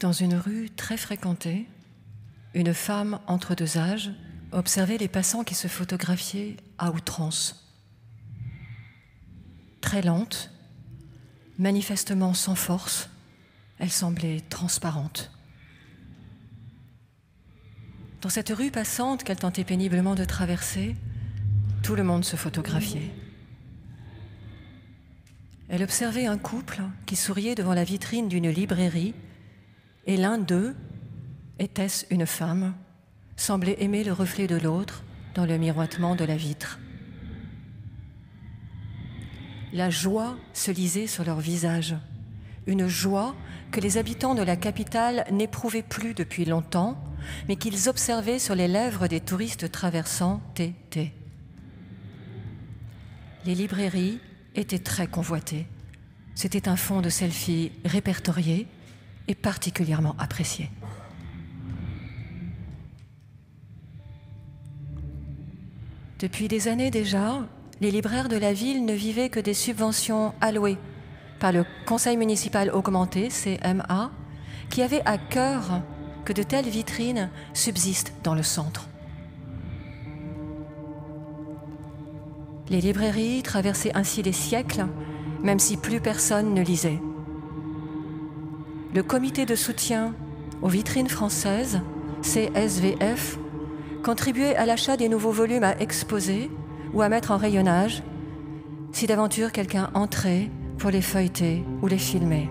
Dans une rue très fréquentée, une femme entre deux âges observait les passants qui se photographiaient à outrance. Très lente, manifestement sans force, elle semblait transparente. Dans cette rue passante qu'elle tentait péniblement de traverser, tout le monde se photographiait. Elle observait un couple qui souriait devant la vitrine d'une librairie et l'un d'eux, était-ce une femme, semblait aimer le reflet de l'autre dans le miroitement de la vitre. La joie se lisait sur leur visage, une joie que les habitants de la capitale n'éprouvaient plus depuis longtemps, mais qu'ils observaient sur les lèvres des touristes traversant TT. Les librairies étaient très convoitées. C'était un fonds de selfies répertorié et particulièrement apprécié. Depuis des années déjà, les libraires de la ville ne vivaient que des subventions allouées par le Conseil municipal augmenté, CMA, qui avait à cœur que de telles vitrines subsistent dans le centre. Les librairies traversaient ainsi les siècles, même si plus personne ne lisait. Le comité de soutien aux vitrines françaises, CSVF, contribuait à l'achat des nouveaux volumes à exposer ou à mettre en rayonnage, si d'aventure quelqu'un entrait pour les feuilleter ou les filmer.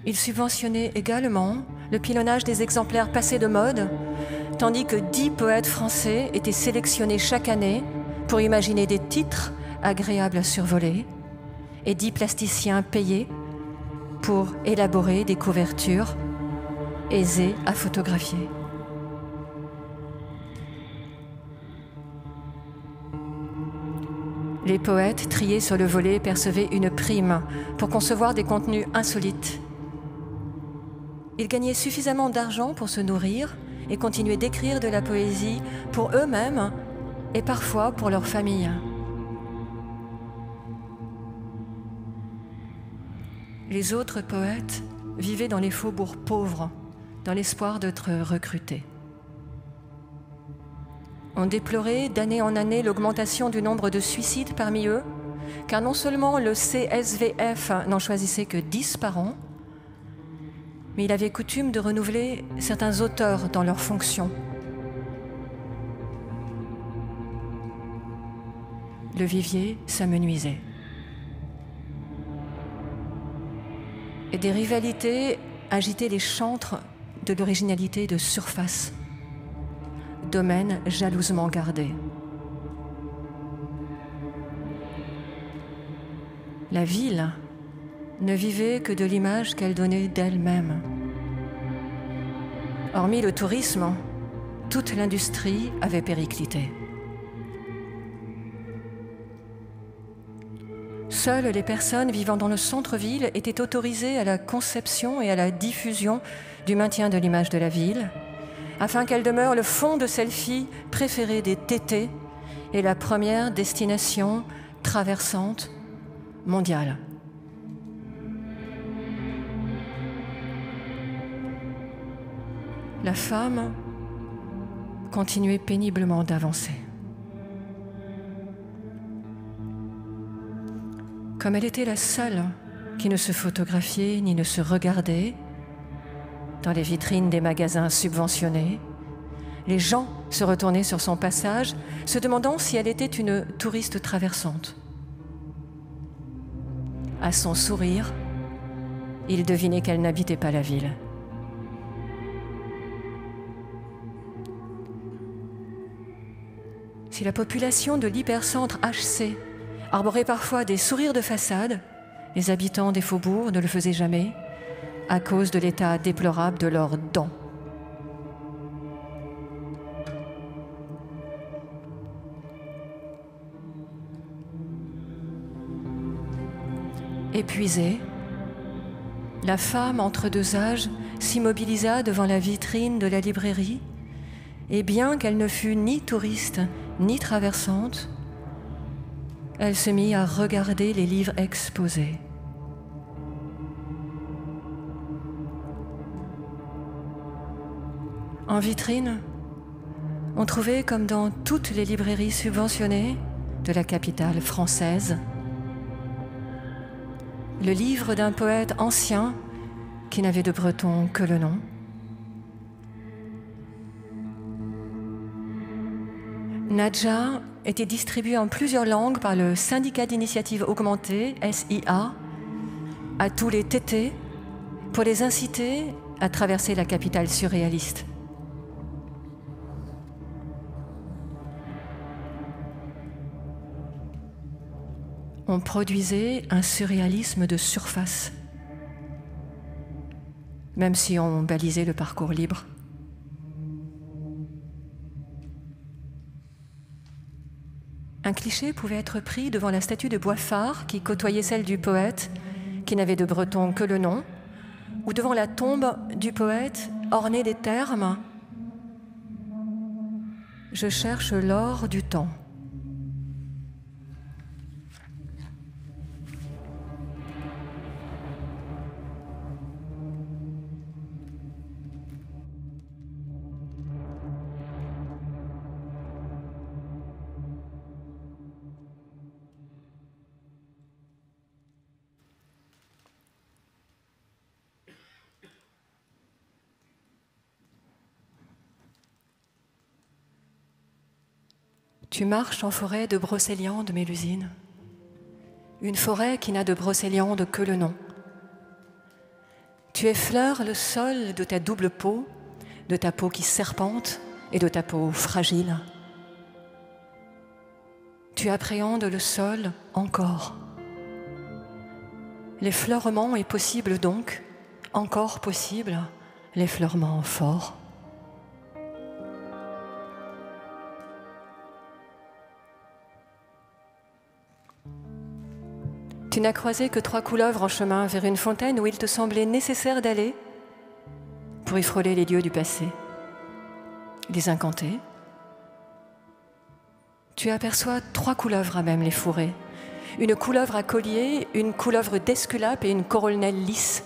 Il subventionnait également le pilonnage des exemplaires passés de mode, tandis que 10 poètes français étaient sélectionnés chaque année pour imaginer des titres agréables à survoler et 10 plasticiens payés pour élaborer des couvertures aisées à photographier. Les poètes triés sur le volet percevaient une prime pour concevoir des contenus insolites. Ils gagnaient suffisamment d'argent pour se nourrir et continuer d'écrire de la poésie pour eux-mêmes et parfois pour leur famille. Les autres poètes vivaient dans les faubourgs pauvres, dans l'espoir d'être recrutés. On déplorait d'année en année l'augmentation du nombre de suicides parmi eux, car non seulement le CSVF n'en choisissait que 10 par an, mais il avait coutume de renouveler certains auteurs dans leurs fonctions. Le vivier s'amenuisait. Et des rivalités agitaient les chantres de l'originalité de surface, domaine jalousement gardé. La ville ne vivait que de l'image qu'elle donnait d'elle-même. Hormis le tourisme, toute l'industrie avait périclité. Seules les personnes vivant dans le centre-ville étaient autorisées à la conception et à la diffusion du maintien de l'image de la ville, afin qu'elle demeure le fond de selfie préféré des TT et la première destination traversante mondiale. La femme continuait péniblement d'avancer. Comme elle était la seule qui ne se photographiait ni ne se regardait dans les vitrines des magasins subventionnés, les gens se retournaient sur son passage, se demandant si elle était une touriste traversante. À son sourire, ils devinaient qu'elle n'habitait pas la ville. Si la population de l'hypercentre HC arborait parfois des sourires de façade, les habitants des faubourgs ne le faisaient jamais à cause de l'état déplorable de leurs dents. Épuisée, la femme entre deux âges s'immobilisa devant la vitrine de la librairie et bien qu'elle ne fût ni touriste ni traversante, Elle se mit à regarder les livres exposés. En vitrine, on trouvait, comme dans toutes les librairies subventionnées de la capitale française, le livre d'un poète ancien qui n'avait de breton que le nom. Nadja était distribué en plusieurs langues par le syndicat d'initiative augmentée, SIA, à tous les tétés pour les inciter à traverser la capitale surréaliste. On produisait un surréalisme de surface, même si on balisait le parcours libre. Un cliché pouvait être pris devant la statue de Boiffard qui côtoyait celle du poète, qui n'avait de breton que le nom, ou devant la tombe du poète ornée des termes « Je cherche l'or du temps ». Tu marches en forêt de Brocéliande, Mélusine, une forêt qui n'a de Brocéliande que le nom. Tu effleures le sol de ta double peau, de ta peau qui serpente et de ta peau fragile. Tu appréhendes le sol encore. L'effleurement est possible donc, encore possible, l'effleurement fort. Tu n'as croisé que 3 couleuvres en chemin vers une fontaine où il te semblait nécessaire d'aller pour y frôler les dieux du passé, les incanter. Tu aperçois 3 couleuvres à même les fourrer, une couleuvre à collier, une couleuvre d'Esculape et une coronelle lisse.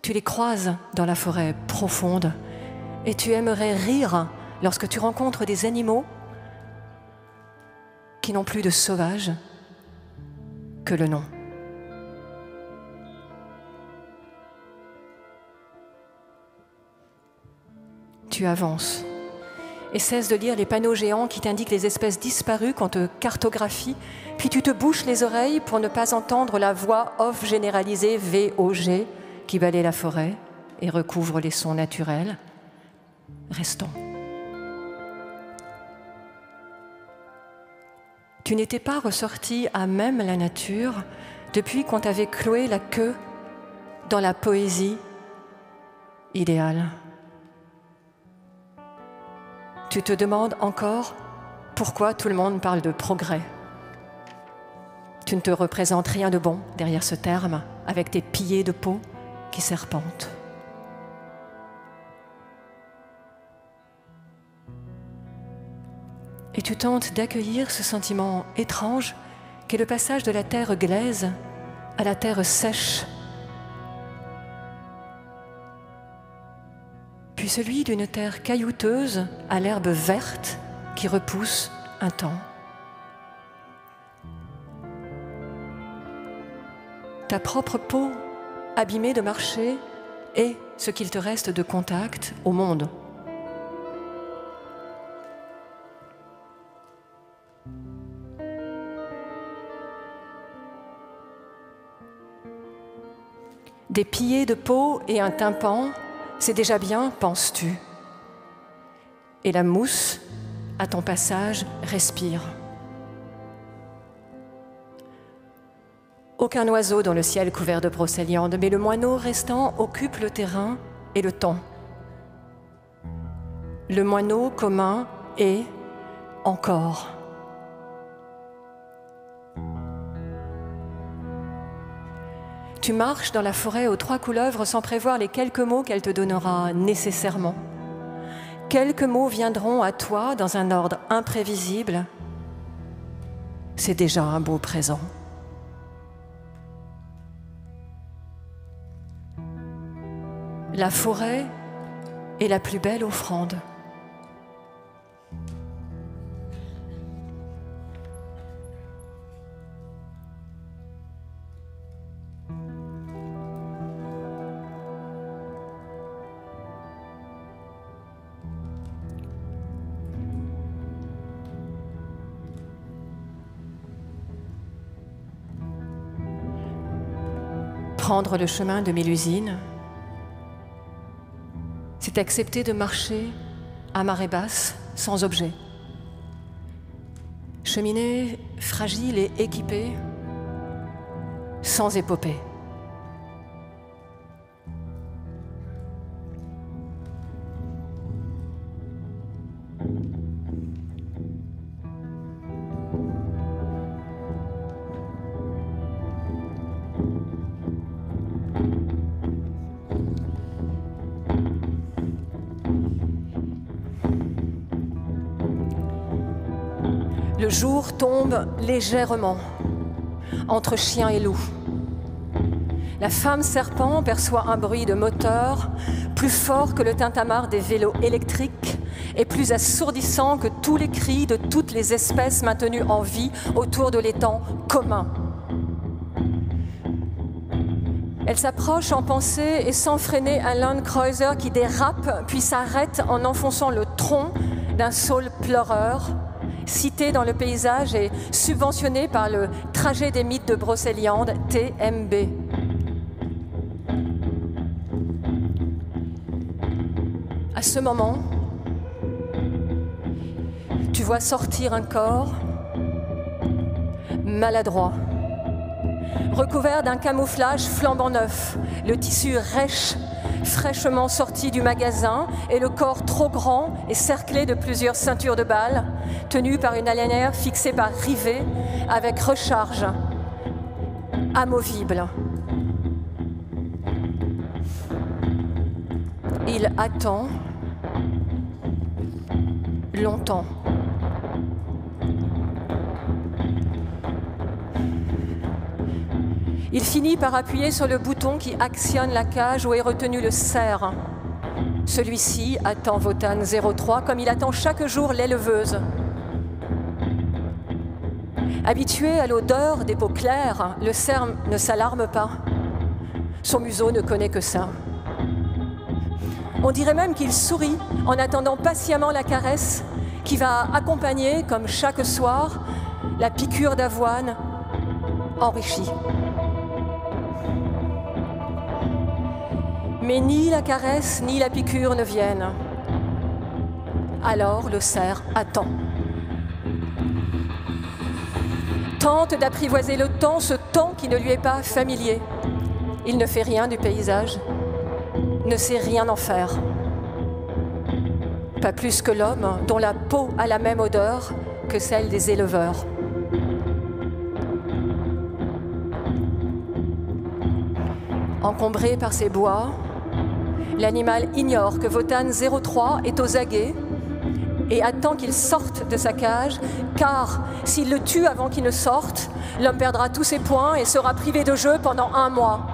Tu les croises dans la forêt profonde et tu aimerais rire lorsque tu rencontres des animaux qui n'ont plus de sauvage que le nom. Tu avances et cesses de lire les panneaux géants qui t'indiquent les espèces disparues qu'on te cartographie, puis tu te bouches les oreilles pour ne pas entendre la voix off généralisée VOG qui balaie la forêt et recouvre les sons naturels. Restons. Tu n'étais pas ressorti à même la nature depuis qu'on t'avait cloué la queue dans la poésie idéale. Tu te demandes encore pourquoi tout le monde parle de progrès. Tu ne te représentes rien de bon derrière ce terme, avec tes pillés de peau qui serpentent. Et tu tentes d'accueillir ce sentiment étrange qu'est le passage de la terre glaise à la terre sèche, puis celui d'une terre caillouteuse à l'herbe verte qui repousse un temps. Ta propre peau, abîmée de marcher, est ce qu'il te reste de contact au monde. Des pillés de peau et un tympan, c'est déjà bien, penses-tu. Et la mousse, à ton passage, respire. Aucun oiseau dans le ciel couvert de brocéliande, mais le moineau restant occupe le terrain et le temps. Le moineau commun est encore. Tu marches dans la forêt aux 3 couleuvres sans prévoir les quelques mots qu'elle te donnera nécessairement. Quelques mots viendront à toi dans un ordre imprévisible c'est déjà un beau présent. La forêt est la plus belle offrande. Prendre le chemin de Mélusine, c'est accepter de marcher à marée basse, sans objet. Cheminer fragile et équipé, sans épopée. Le jour tombe légèrement entre chien et loup. La femme serpent perçoit un bruit de moteur plus fort que le tintamarre des vélos électriques et plus assourdissant que tous les cris de toutes les espèces maintenues en vie autour de l'étang commun. Elle s'approche en pensée et sans freiner un Land Cruiser qui dérape puis s'arrête en enfonçant le tronc d'un saule pleureur, cité dans le paysage et subventionné par le trajet des mythes de Brocéliande, TMB. À ce moment, tu vois sortir un corps maladroit, recouvert d'un camouflage flambant neuf, le tissu rêche, fraîchement sorti du magasin et le corps trop grand et cerclé de plusieurs ceintures de balles, tenu par une aliénaire fixée par rivets avec recharge, amovible. Il attend longtemps. Il finit par appuyer sur le bouton qui actionne la cage où est retenu le cerf. Celui-ci attend Wotan 03 comme il attend chaque jour l'éleveuse. Habitué à l'odeur des peaux claires, le cerf ne s'alarme pas. Son museau ne connaît que ça. On dirait même qu'il sourit en attendant patiemment la caresse qui va accompagner, comme chaque soir, la piqûre d'avoine enrichie. Mais ni la caresse ni la piqûre ne viennent. Alors le cerf attend. Tente d'apprivoiser le temps, ce temps qui ne lui est pas familier. Il ne fait rien du paysage, ne sait rien en faire. Pas plus que l'homme dont la peau a la même odeur que celle des éleveurs. Encombré par ses bois, l'animal ignore que Wotan 03 est aux aguets et attend qu'il sorte de sa cage, car s'il le tue avant qu'il ne sorte, l'homme perdra tous ses points et sera privé de jeu pendant 1 mois.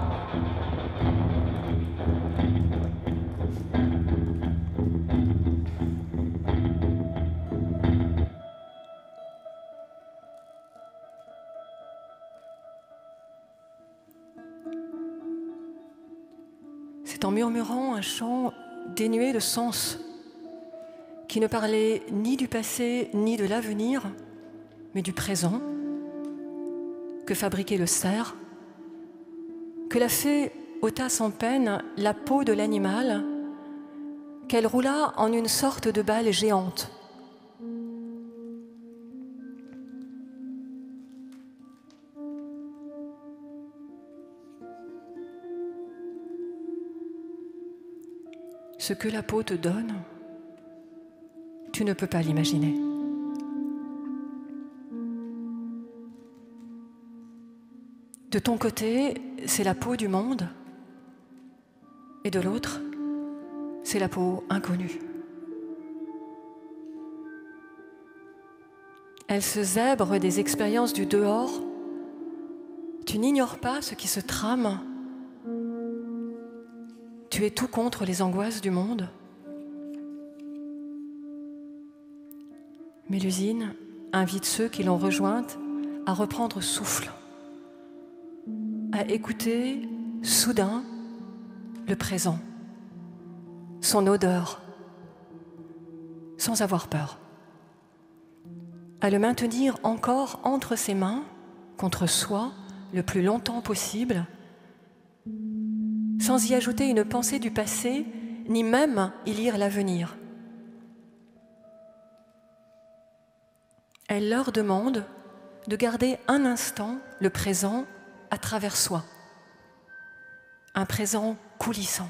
C'est en murmurant un chant dénué de sens, qui ne parlait ni du passé ni de l'avenir, mais du présent, que fabriquait le cerf, que la fée ôta sans peine la peau de l'animal, qu'elle roula en une sorte de balle géante. Ce que la peau te donne, tu ne peux pas l'imaginer. De ton côté, c'est la peau du monde, et de l'autre, c'est la peau inconnue. Elle se zèbre des expériences du dehors. Tu n'ignores pas ce qui se trame. Tu es tout contre les angoisses du monde. Mélusine invite ceux qui l'ont rejointe à reprendre souffle, à écouter soudain le présent, son odeur, sans avoir peur, à le maintenir encore entre ses mains, contre soi, le plus longtemps possible, sans y ajouter une pensée du passé, ni même y lire l'avenir. Elle leur demande de garder un instant le présent à travers soi, un présent coulissant.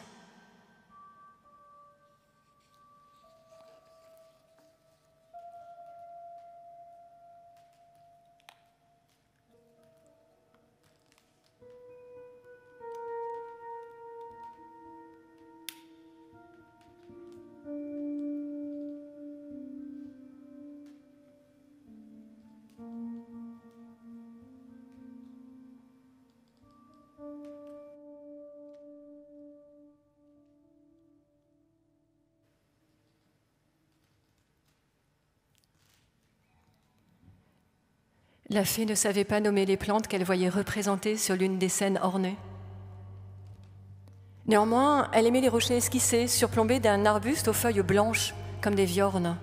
La fée ne savait pas nommer les plantes qu'elle voyait représentées sur l'une des scènes ornées. Néanmoins, elle aimait les rochers esquissés, surplombés d'un arbuste aux feuilles blanches, comme des viornes.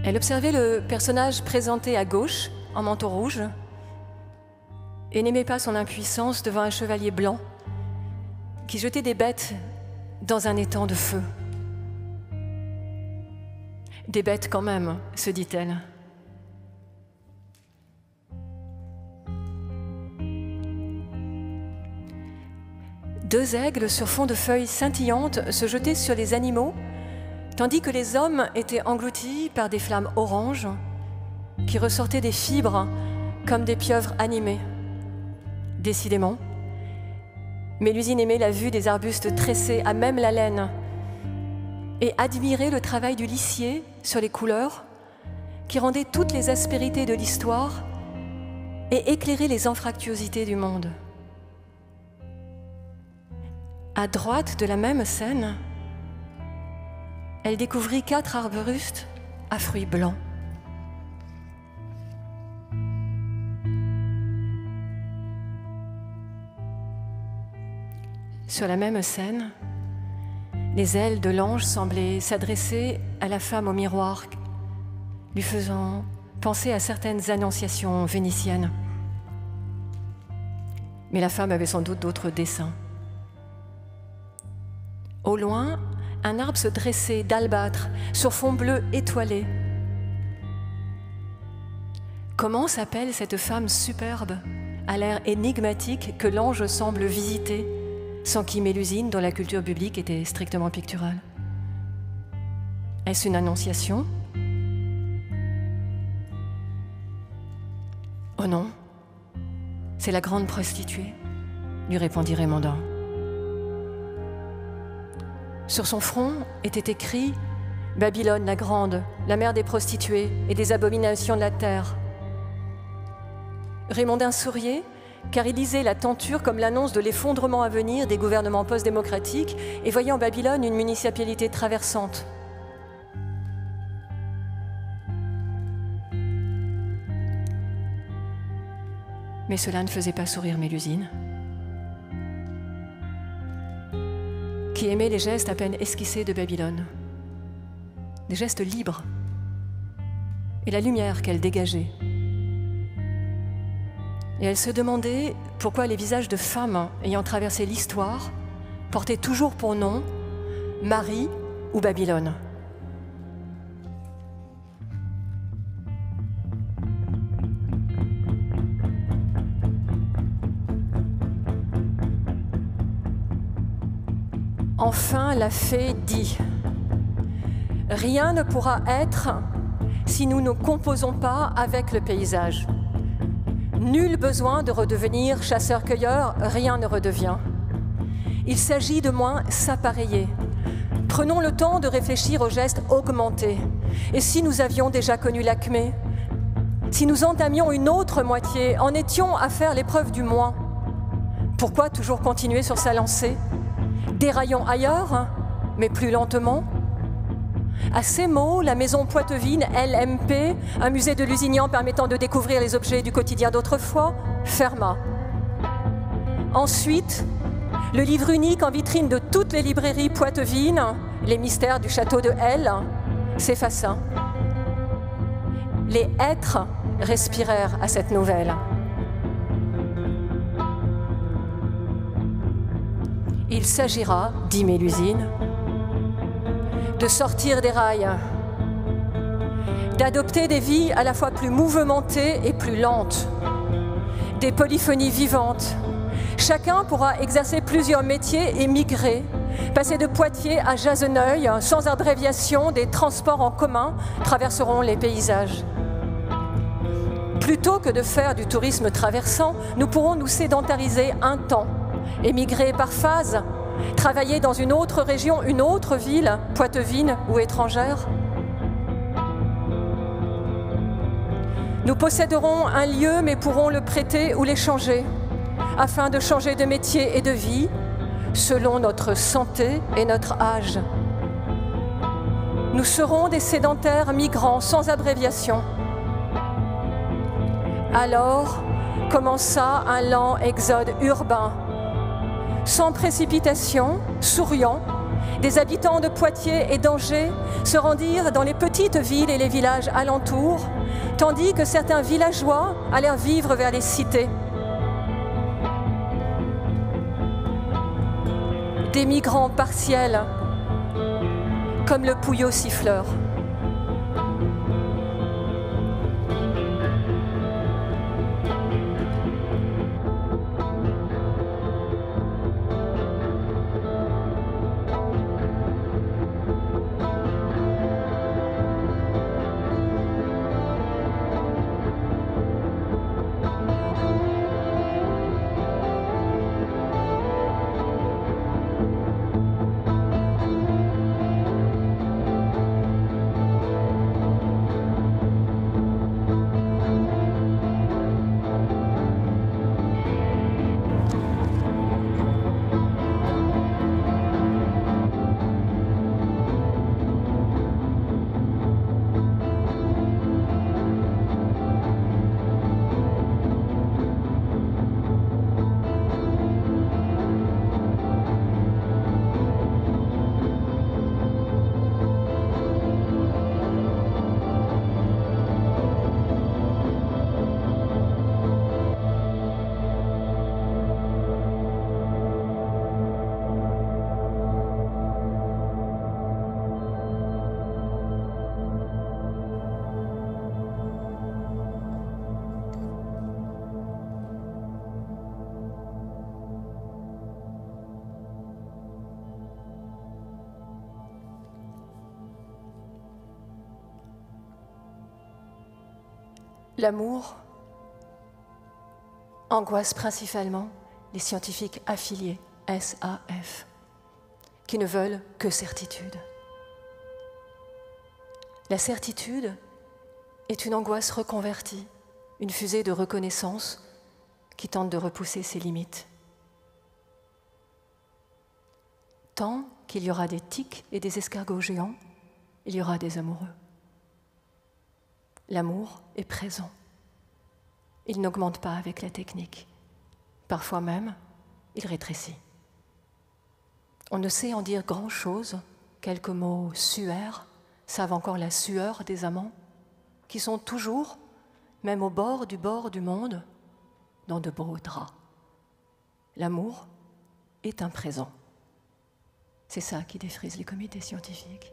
Elle observait le personnage présenté à gauche, en manteau rouge, et n'aimait pas son impuissance devant un chevalier blanc qui jetait des bêtes dans un étang de feu. Des bêtes quand même, se dit-elle. Deux aigles sur fond de feuilles scintillantes se jetaient sur les animaux, tandis que les hommes étaient engloutis par des flammes oranges qui ressortaient des fibres comme des pieuvres animées. Décidément, Mélusine aimait la vue des arbustes tressés à même la laine et admirait le travail du lissier sur les couleurs qui rendait toutes les aspérités de l'histoire et éclairait les anfractuosités du monde. À droite de la même scène, elle découvrit 4 arbustes à fruits blancs. Sur la même scène, les ailes de l'ange semblaient s'adresser à la femme au miroir, lui faisant penser à certaines annonciations vénitiennes. Mais la femme avait sans doute d'autres desseins. Au loin, un arbre se dressait d'albâtre sur fond bleu étoilé. Comment s'appelle cette femme superbe, à l'air énigmatique que l'ange semble visiter, sans qui Mélusine, dont la culture biblique était strictement picturale? Est-ce une annonciation? Oh non, c'est la grande prostituée, lui répondit Raymondin. Sur son front était écrit « Babylone la grande, la mère des prostituées et des abominations de la terre ». Raymondin souriait, car il lisait la tenture comme l'annonce de l'effondrement à venir des gouvernements post-démocratiques et voyait en Babylone une municipalité traversante. Mais cela ne faisait pas sourire Mélusine, qui aimait les gestes à peine esquissés de Babylone, des gestes libres, et la lumière qu'elle dégageait. Et elle se demandait pourquoi les visages de femmes ayant traversé l'histoire portaient toujours pour nom Marie ou Babylone. Enfin, la fée dit « Rien ne pourra être si nous ne composons pas avec le paysage. Nul besoin de redevenir chasseur-cueilleur, rien ne redevient. Il s'agit de moins s'appareiller, Prenons le temps de réfléchir aux gestes augmentés. Et si nous avions déjà connu l'acmé? Si nous entamions une autre moitié, en étions à faire l'épreuve du moins? Pourquoi toujours continuer sur sa lancée? Déraillons ailleurs, mais plus lentement. À ces mots, la maison Poitevine, LMP, un musée de Lusignan permettant de découvrir les objets du quotidien d'autrefois, ferma. Ensuite, le livre unique en vitrine de toutes les librairies Poitevine, Les mystères du château de L, s'effaça. Les êtres respirèrent à cette nouvelle. Il s'agira, dit Mélusine, de sortir des rails, d'adopter des vies à la fois plus mouvementées et plus lentes, des polyphonies vivantes. Chacun pourra exercer plusieurs métiers et migrer, passer de Poitiers à Jazeneuil, sans abréviation, des transports en commun traverseront les paysages. Plutôt que de faire du tourisme traversant, nous pourrons nous sédentariser un temps, émigrer par phase, travailler dans une autre région, une autre ville, poitevine ou étrangère. Nous posséderons un lieu mais pourrons le prêter ou l'échanger, afin de changer de métier et de vie, selon notre santé et notre âge. Nous serons des sédentaires migrants sans abréviation. Alors commença un lent exode urbain. Sans précipitation, souriant, des habitants de Poitiers et d'Angers se rendirent dans les petites villes et les villages alentours, tandis que certains villageois allèrent vivre vers les cités. Des migrants partiels, comme le pouillot siffleur. L'amour angoisse principalement les scientifiques affiliés, SAF, qui ne veulent que certitude. La certitude est une angoisse reconvertie, une fusée de reconnaissance qui tente de repousser ses limites. Tant qu'il y aura des tiques et des escargots géants, il y aura des amoureux. L'amour est présent. Il n'augmente pas avec la technique. Parfois même, il rétrécit. On ne sait en dire grand-chose. Quelques mots suaires savent encore la sueur des amants, qui sont toujours, même au bord du monde, dans de beaux draps. L'amour est un présent. C'est ça qui défrise les comités scientifiques.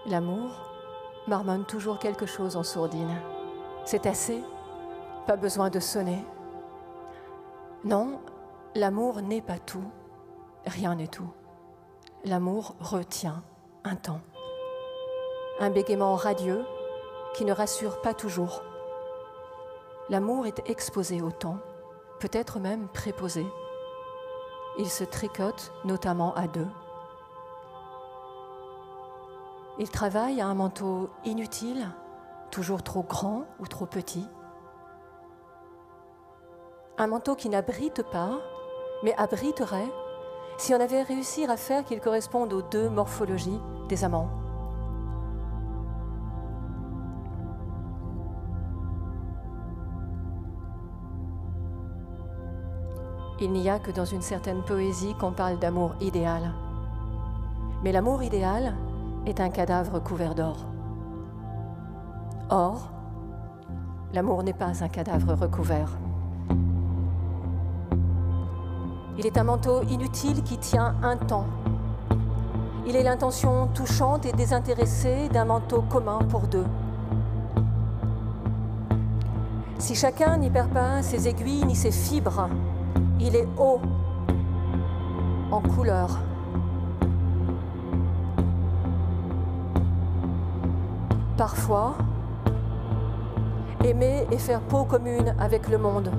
L'amour marmonne toujours quelque chose en sourdine. C'est assez, pas besoin de sonner, Non, l'amour n'est pas tout, rien n'est tout. L'amour retient un temps. Un bégaiement radieux qui ne rassure pas toujours. L'amour est exposé au temps, peut-être même préposé. Il se tricote notamment à deux. Il travaille à un manteau inutile, toujours trop grand ou trop petit. Un manteau qui n'abrite pas, mais abriterait si on avait réussi à faire qu'il corresponde aux deux morphologies des amants. Il n'y a que dans une certaine poésie qu'on parle d'amour idéal. Mais l'amour idéal est un cadavre couvert d'or. Or, l'amour n'est pas un cadavre recouvert. Il est un manteau inutile qui tient un temps. Il est l'intention touchante et désintéressée d'un manteau commun pour deux. Si chacun n'y perd pas ses aiguilles ni ses fibres, il est haut, en couleur. Parfois, aimer et faire peau commune avec le monde,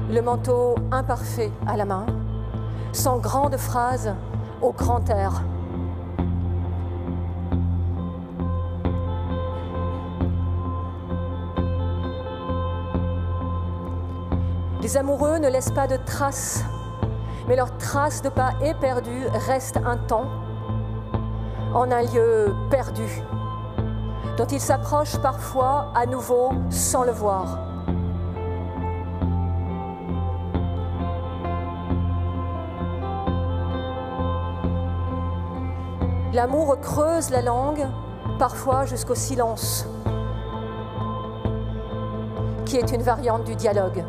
le manteau imparfait à la main, sans grandes phrases au grand air. Les amoureux ne laissent pas de traces, mais leur trace de pas éperdue reste un temps, en un lieu perdu, dont ils s'approchent parfois à nouveau sans le voir. L'amour creuse la langue, parfois jusqu'au silence, qui est une variante du dialogue.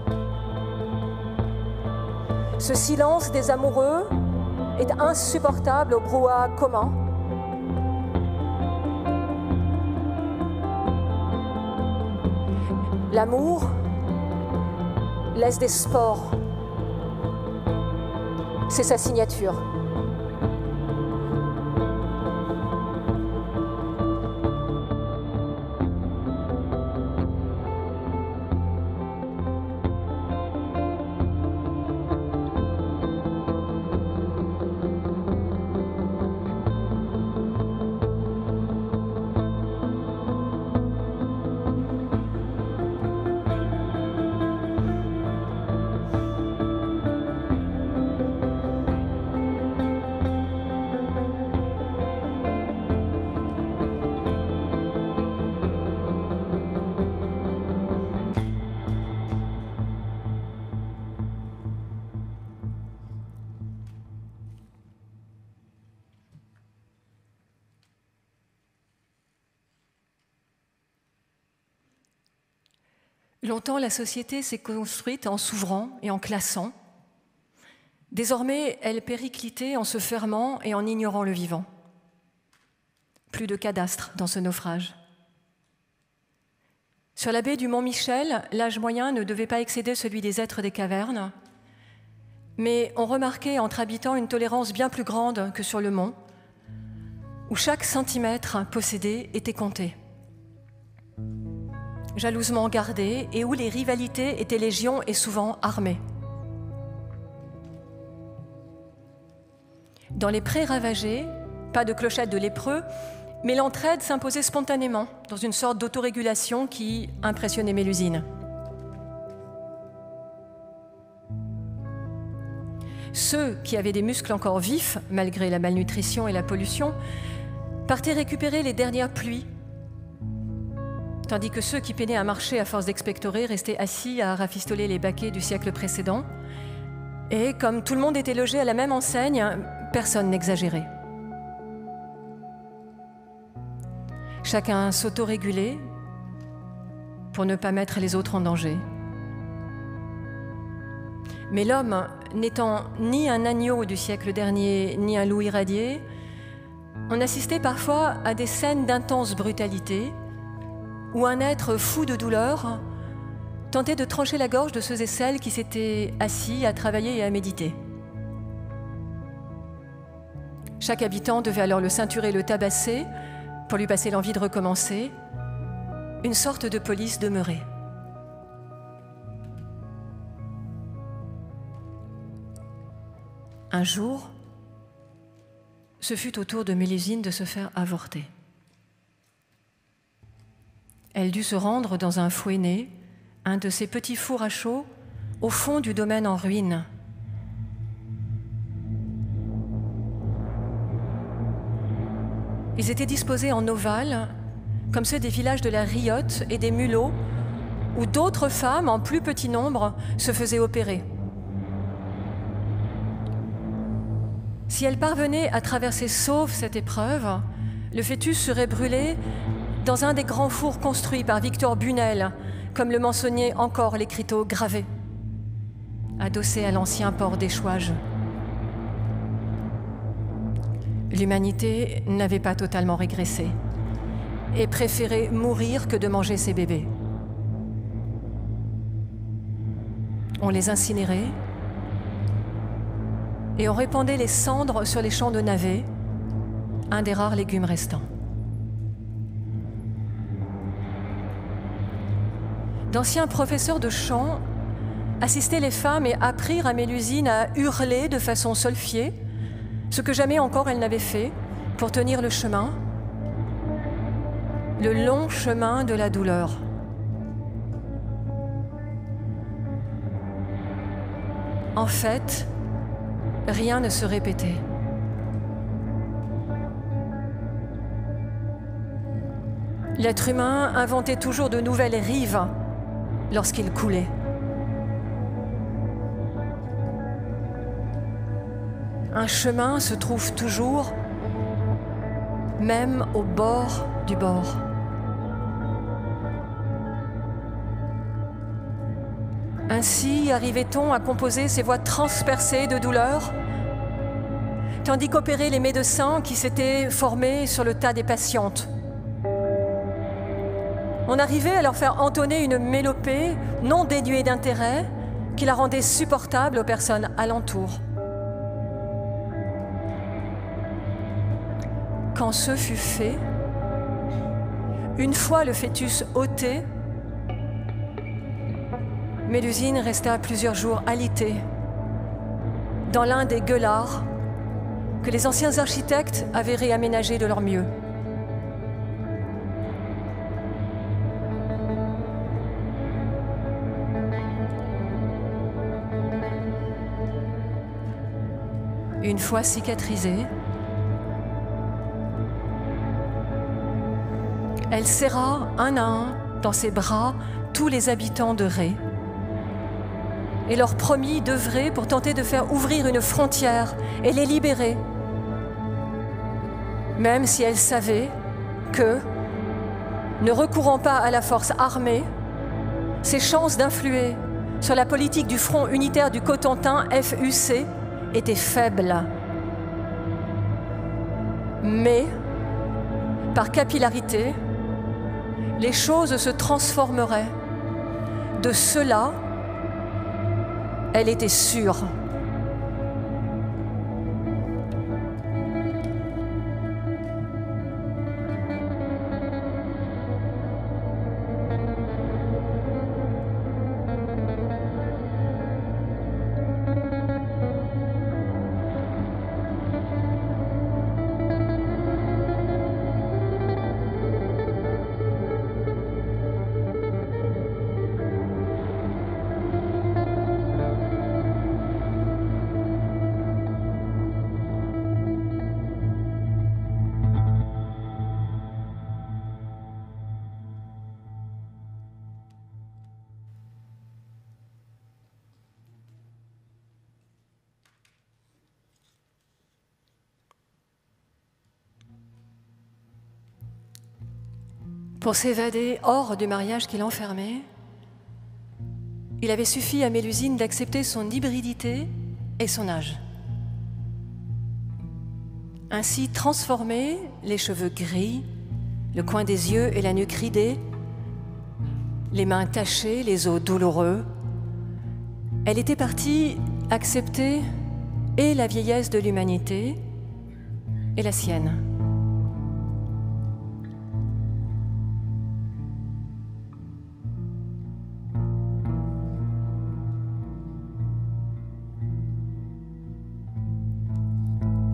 Ce silence des amoureux est insupportable au brouhaha commun. L'amour laisse des spores. C'est sa signature. Longtemps, la société s'est construite en s'ouvrant et en classant. Désormais, elle périclitait en se fermant et en ignorant le vivant. Plus de cadastre dans ce naufrage. Sur la baie du Mont-Michel, l'âge moyen ne devait pas excéder celui des êtres des cavernes, mais on remarquait entre habitants une tolérance bien plus grande que sur le mont, où chaque centimètre possédé était compté. Jalousement gardé et où les rivalités étaient légion et souvent armées. Dans les prés ravagés, pas de clochette de lépreux, mais l'entraide s'imposait spontanément dans une sorte d'autorégulation qui impressionnait Mélusine. Ceux qui avaient des muscles encore vifs, malgré la malnutrition et la pollution, partaient récupérer les dernières pluies, tandis que ceux qui peinaient à marcher à force d'expectorer restaient assis à rafistoler les baquets du siècle précédent. Et comme tout le monde était logé à la même enseigne, personne n'exagérait. Chacun s'autorégulait pour ne pas mettre les autres en danger. Mais l'homme, n'étant ni un agneau du siècle dernier, ni un loup irradié, on assistait parfois à des scènes d'intense brutalité, où un être fou de douleur tentait de trancher la gorge de ceux et celles qui s'étaient assis à travailler et à méditer. Chaque habitant devait alors le ceinturer et le tabasser pour lui passer l'envie de recommencer. Une sorte de police demeurée. Un jour, ce fut au tour de Mélusine de se faire avorter. Elle dut se rendre dans un fouet-né, un de ces petits fours à chaud, au fond du domaine en ruine. Ils étaient disposés en ovale, comme ceux des villages de la Riotte et des Mulots, où d'autres femmes, en plus petit nombre, se faisaient opérer. Si elle parvenait à traverser sauve cette épreuve, le fœtus serait brûlé dans un des grands fours construits par Victor Bunel, comme le mentionnaient encore l'écriteau gravé, adossé à l'ancien port d'échouage. L'humanité n'avait pas totalement régressé et préférait mourir que de manger ses bébés. On les incinérait et on répandait les cendres sur les champs de navets, un des rares légumes restants. D'anciens professeurs de chant assistaient les femmes et apprirent à Mélusine à hurler de façon solfiée, ce que jamais encore elle n'avait fait pour tenir le chemin, le long chemin de la douleur. En fait, rien ne se répétait. L'être humain inventait toujours de nouvelles rives lorsqu'il coulait. Un chemin se trouve toujours, même au bord du bord. Ainsi arrivait-on à composer ces voix transpercées de douleur, tandis qu'opéraient les médecins qui s'étaient formés sur le tas des patientes. On arrivait à leur faire entonner une mélopée non dénuée d'intérêt qui la rendait supportable aux personnes alentour. Quand ce fut fait, une fois le fœtus ôté, Mélusine resta plusieurs jours alitée dans l'un des gueulards que les anciens architectes avaient réaménagé de leur mieux. Une fois cicatrisée, elle serra un à un dans ses bras tous les habitants de Ré et leur promit d'œuvrer pour tenter de faire ouvrir une frontière et les libérer, même si elle savait que, ne recourant pas à la force armée, ses chances d'influer sur la politique du Front unitaire du Cotentin, FUC, étaient faibles. Mais, par capillarité, les choses se transformeraient. De cela, elle était sûre. Pour s'évader hors du mariage qui l'enfermait, il avait suffi à Mélusine d'accepter son hybridité et son âge. Ainsi transformés, les cheveux gris, le coin des yeux et la nuque ridée, les mains tachées, les os douloureux. Elle était partie accepter et la vieillesse de l'humanité et la sienne.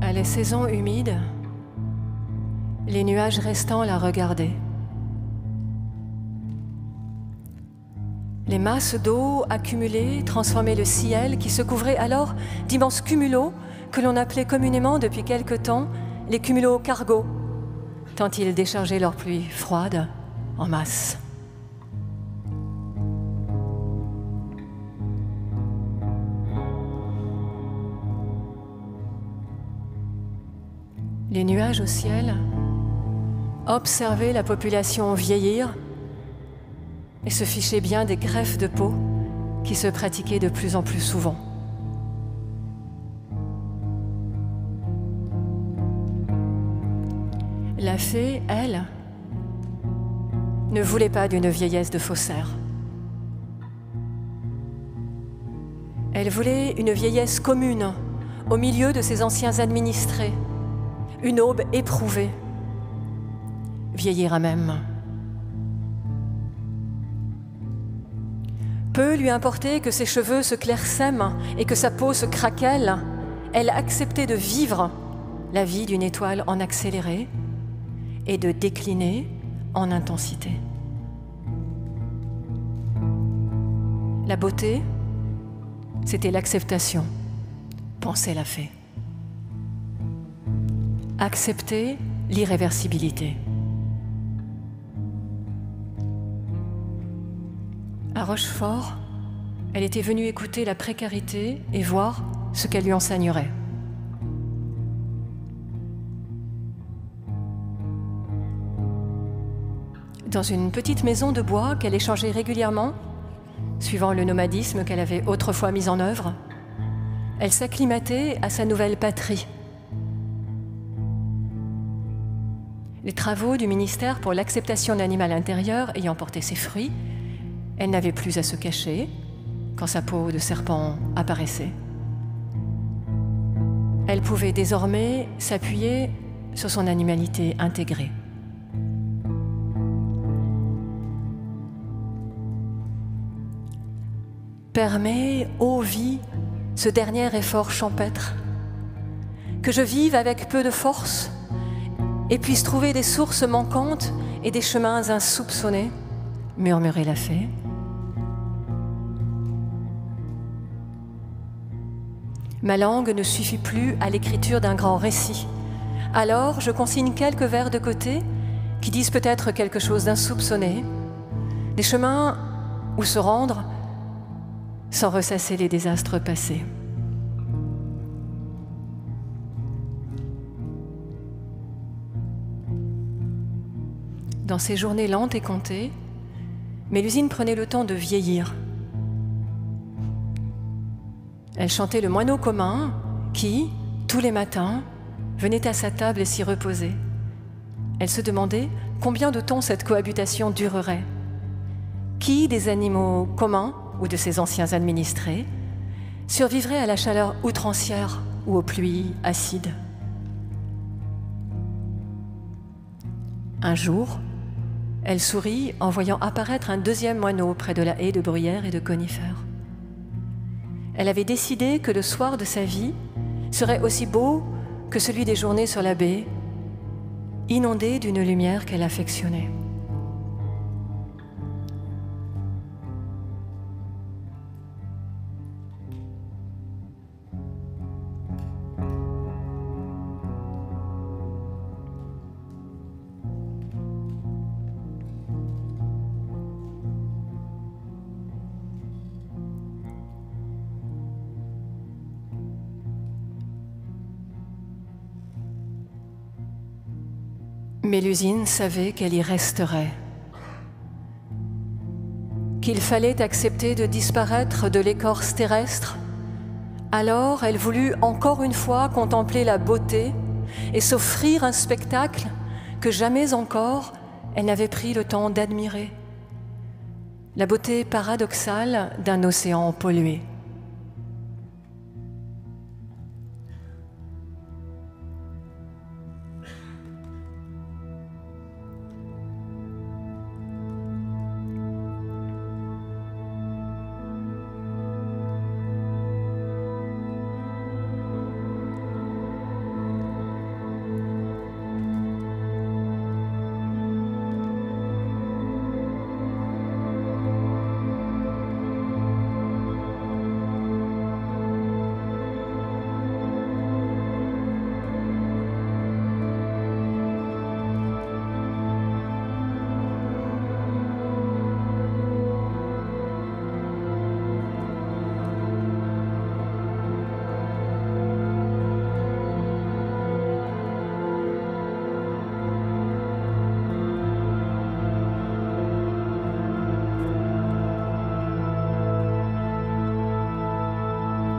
À les saisons humides, les nuages restants la regardaient. Les masses d'eau accumulées transformaient le ciel qui se couvrait alors d'immenses cumulos que l'on appelait communément depuis quelque temps les cumulos cargo, tant ils déchargeaient leur pluie froide en masse. Les nuages au ciel observaient la population vieillir et se fichaient bien des greffes de peau qui se pratiquaient de plus en plus souvent. La fée, elle, ne voulait pas d'une vieillesse de faussaire. Elle voulait une vieillesse commune au milieu de ses anciens administrés, une aube éprouvée, vieillir à même. Peu lui importait que ses cheveux se clairsèment et que sa peau se craquelle, elle acceptait de vivre la vie d'une étoile en accéléré et de décliner en intensité. La beauté, c'était l'acceptation, pensait la fée. Accepter l'irréversibilité. À Rochefort, elle était venue écouter la précarité et voir ce qu'elle lui enseignerait. Dans une petite maison de bois qu'elle échangeait régulièrement, suivant le nomadisme qu'elle avait autrefois mis en œuvre, elle s'acclimatait à sa nouvelle patrie. Les travaux du ministère pour l'acceptation de l'animal intérieur ayant porté ses fruits, elle n'avait plus à se cacher quand sa peau de serpent apparaissait. Elle pouvait désormais s'appuyer sur son animalité intégrée. Permets, ô vie, ce dernier effort champêtre, que je vive avec peu de force et puisse trouver des sources manquantes et des chemins insoupçonnés, murmurait la fée. Ma langue ne suffit plus à l'écriture d'un grand récit. Alors, je consigne quelques vers de côté qui disent peut-être quelque chose d'insoupçonné, des chemins où se rendre sans ressasser les désastres passés. Dans ces journées lentes et comptées, Mélusine prenait le temps de vieillir. Elle chantait le moineau commun qui, tous les matins, venait à sa table et s'y reposait. Elle se demandait combien de temps cette cohabitation durerait. Qui des animaux communs ou de ses anciens administrés survivrait à la chaleur outrancière ou aux pluies acides. Un jour, elle sourit en voyant apparaître un deuxième moineau près de la haie de bruyères et de conifères. Elle avait décidé que le soir de sa vie serait aussi beau que celui des journées sur la baie, inondé d'une lumière qu'elle affectionnait. Mélusine savait qu'elle y resterait, qu'il fallait accepter de disparaître de l'écorce terrestre. Alors elle voulut encore une fois contempler la beauté et s'offrir un spectacle que jamais encore elle n'avait pris le temps d'admirer. la beauté paradoxale d'un océan pollué.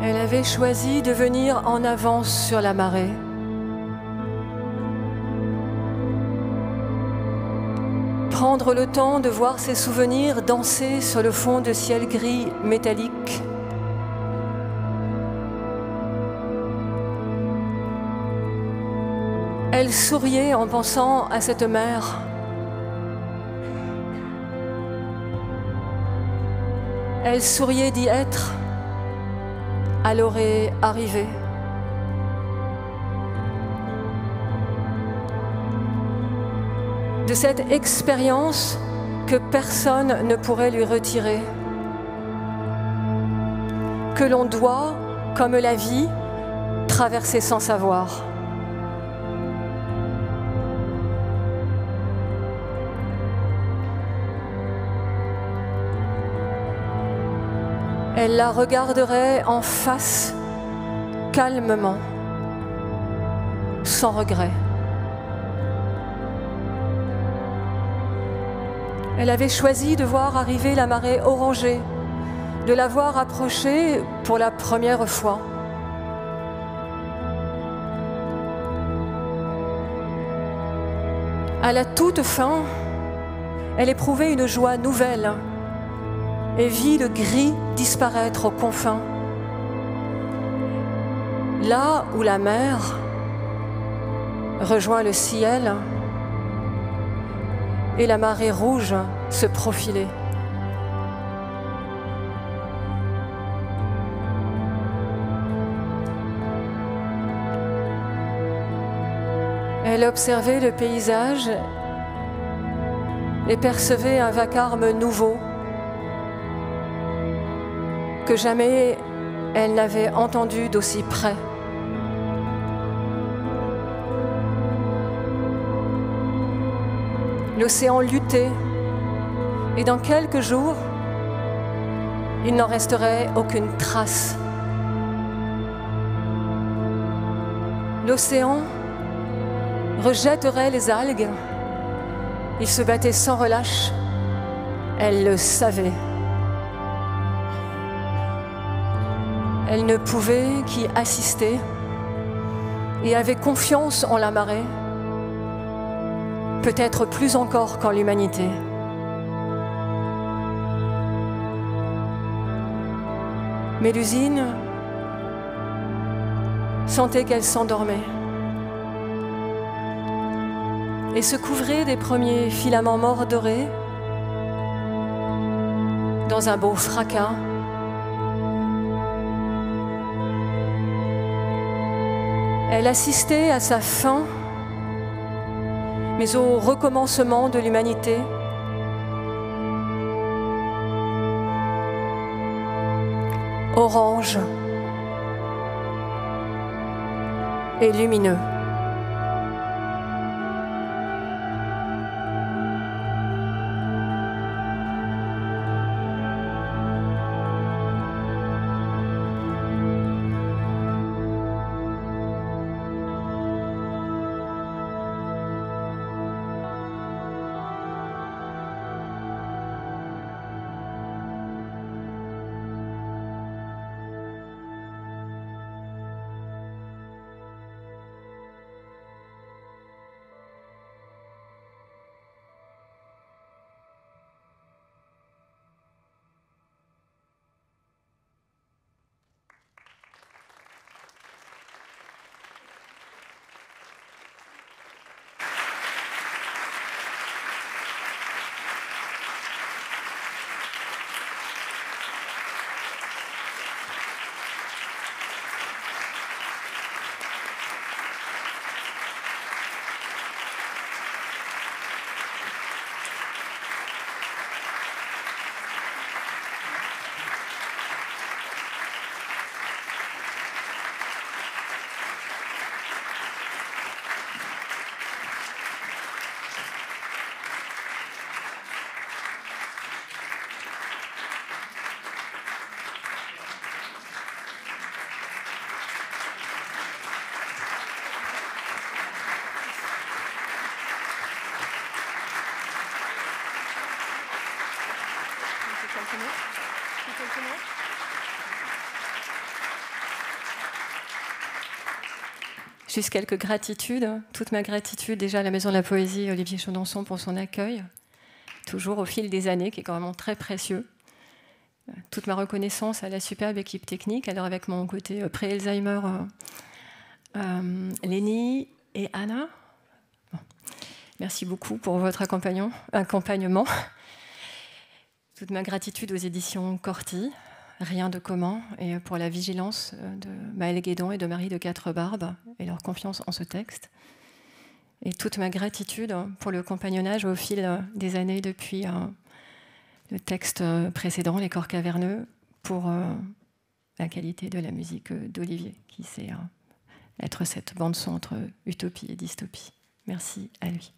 Elle avait choisi de venir en avance sur la marée. Prendre le temps de voir ses souvenirs danser sur le fond de ciel gris métallique. Elle souriait en pensant à cette mer. Elle souriait d'y être à l'orée arrivée. De cette expérience que personne ne pourrait lui retirer, que l'on doit, comme la vie, traverser sans savoir. Elle la regarderait en face, calmement, sans regret. Elle avait choisi de voir arriver la marée orangée, de la voir approcher pour la première fois. À la toute fin, elle éprouvait une joie nouvelle et vit le gris disparaître aux confins. Là où la mer rejoint le ciel et la marée rouge se profiler. Elle observait le paysage et percevait un vacarme nouveau que jamais elle n'avait entendu d'aussi près. L'océan luttait, et dans quelques jours, il n'en resterait aucune trace. L'océan rejetterait les algues, il se battait sans relâche, elle le savait. Elle ne pouvait qu'y assister et avait confiance en la marée, peut-être plus encore qu'en l'humanité. Mélusine sentait qu'elle s'endormait et se couvrait des premiers filaments morts dorés dans un beau fracas. Elle assistait à sa fin, mais au recommencement de l'humanité. Orange et lumineux. Juste quelques gratitudes. Toute ma gratitude déjà à la Maison de la Poésie Olivier Chaudonçon pour son accueil, toujours au fil des années, qui est quand même très précieux. Toute ma reconnaissance à la superbe équipe technique, alors avec mon côté pré-Alzheimer, Lénie et Anna. Bon. Merci beaucoup pour votre accompagnement. Toute ma gratitude aux éditions Corti, Rien de commun, et pour la vigilance de Maëlle Guédon et de Marie de Quatre-Barbes et leur confiance en ce texte. Et toute ma gratitude pour le compagnonnage au fil des années depuis le texte précédent, Les Corps caverneux, pour la qualité de la musique d'Olivier, qui sait être cette bande-son entre utopie et dystopie. Merci à lui.